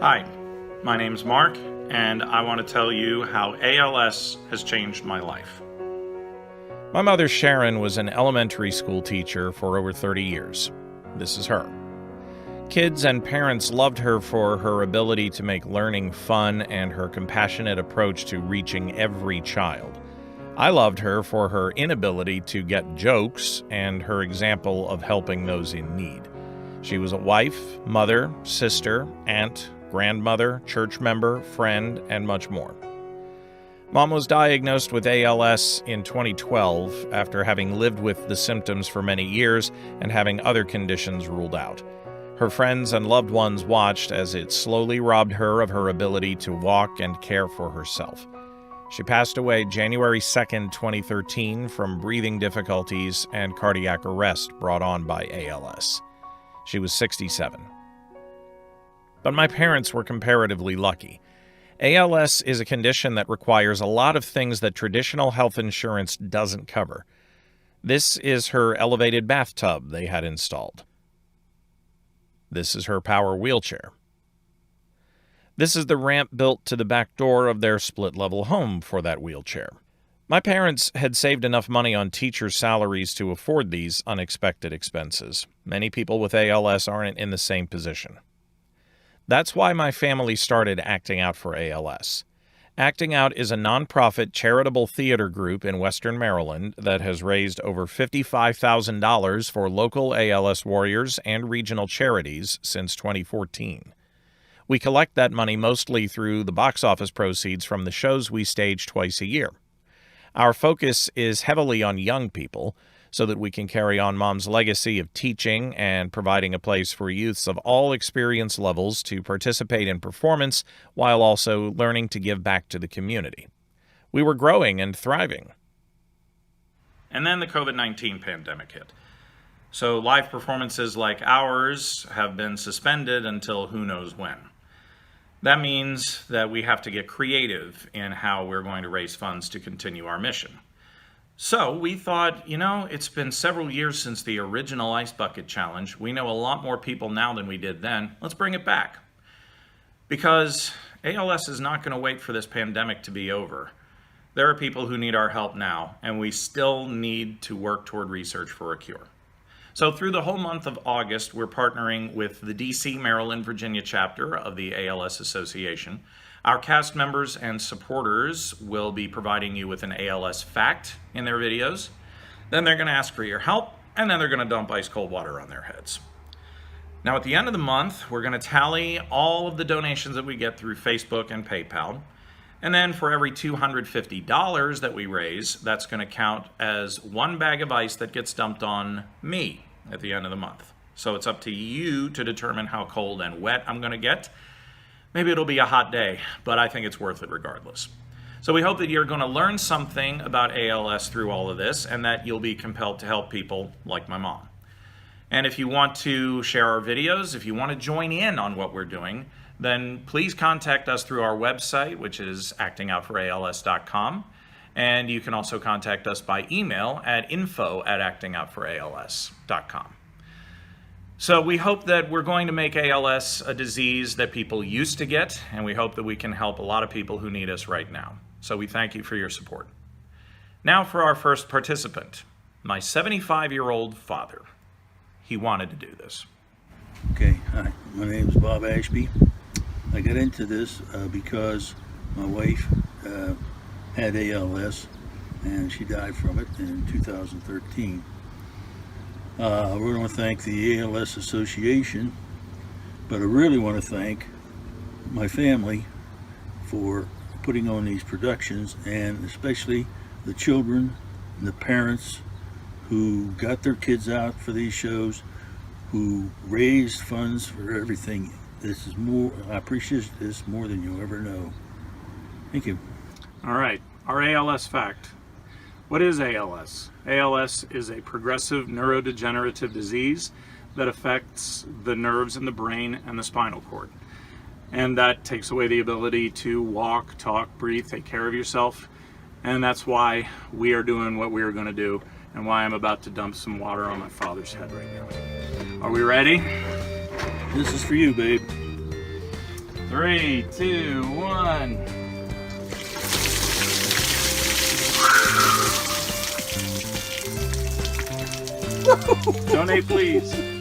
Hi, my name's Mark, and I want to tell you how ALS has changed my life. My mother, Sharon, was an elementary school teacher for over 30 years. This is her. Kids and parents loved her for her ability to make learning fun and her compassionate approach to reaching every child. I loved her for her inability to get jokes and her example of helping those in need. She was a wife, mother, sister, aunt, grandmother, church member, friend, and much more. Mom was diagnosed with ALS in 2012 after having lived with the symptoms for many years and having other conditions ruled out. Her friends and loved ones watched as it slowly robbed her of her ability to walk and care for herself. She passed away January 2nd, 2013 from breathing difficulties and cardiac arrest brought on by ALS. She was 67. But my parents were comparatively lucky. ALS is a condition that requires a lot of things that traditional health insurance doesn't cover. This is her elevated bathtub they had installed. This is her power wheelchair. This is the ramp built to the back door of their split-level home for that wheelchair. My parents had saved enough money on teachers' salaries to afford these unexpected expenses. Many people with ALS aren't in the same position. That's why my family started Acting Out for ALS. Acting Out is a nonprofit charitable theater group in Western Maryland that has raised over $55,000 for local ALS warriors and regional charities since 2014. We collect that money mostly through the box office proceeds from the shows we stage twice a year. Our focus is heavily on young people, so that we can carry on Mom's legacy of teaching and providing a place for youths of all experience levels to participate in performance while also learning to give back to the community. We were growing and thriving. And then the COVID-19 pandemic hit. So live performances like ours have been suspended until who knows when. That means that we have to get creative in how we're going to raise funds to continue our mission. So we thought, it's been several years since the original Ice Bucket Challenge. We know a lot more people now than we did then. Let's bring it back. Because ALS is not going to wait for this pandemic to be over. There are people who need our help now, and we still need to work toward research for a cure. So through the whole month of August, we're partnering with the DC, Maryland, Virginia chapter of the ALS Association. Our cast members and supporters will be providing you with an ALS fact in their videos. Then they're going to ask for your help, and then they're going to dump ice cold water on their heads. Now, at the end of the month, we're going to tally all of the donations that we get through Facebook and PayPal. And then for every $250 that we raise, that's going to count as one bag of ice that gets dumped on me at the end of the month. So it's up to you to determine how cold and wet I'm going to get. Maybe it'll be a hot day, but I think it's worth it regardless. So we hope that you're going to learn something about ALS through all of this and that you'll be compelled to help people like my mom. And if you want to share our videos, if you want to join in on what we're doing, then please contact us through our website, which is actingoutforals.com. And you can also contact us by email at info@actingoutforals.com. So we hope that we're going to make ALS a disease that people used to get, and we hope that we can help a lot of people who need us right now. So we thank you for your support. Now for our first participant, my 75-year-old father. He wanted to do this. Okay, hi, my name is Bob Ashby. I got into this because my wife had ALS and she died from it in 2013. I really want to thank the ALS Association, but I really want to thank my family for putting on these productions, and especially the children and the parents who got their kids out for these shows, who raised funds for everything. This is more, I appreciate this more than you'll ever know. Thank you. All right, our ALS fact. What is ALS? ALS is a progressive neurodegenerative disease that affects the nerves in the brain and the spinal cord. And that takes away the ability to walk, talk, breathe, take care of yourself. And that's why we are doing what we are going to do, and why I'm about to dump some water on my father's head right now. Are we ready? This is for you, babe. 3, 2, 1. Donate, please.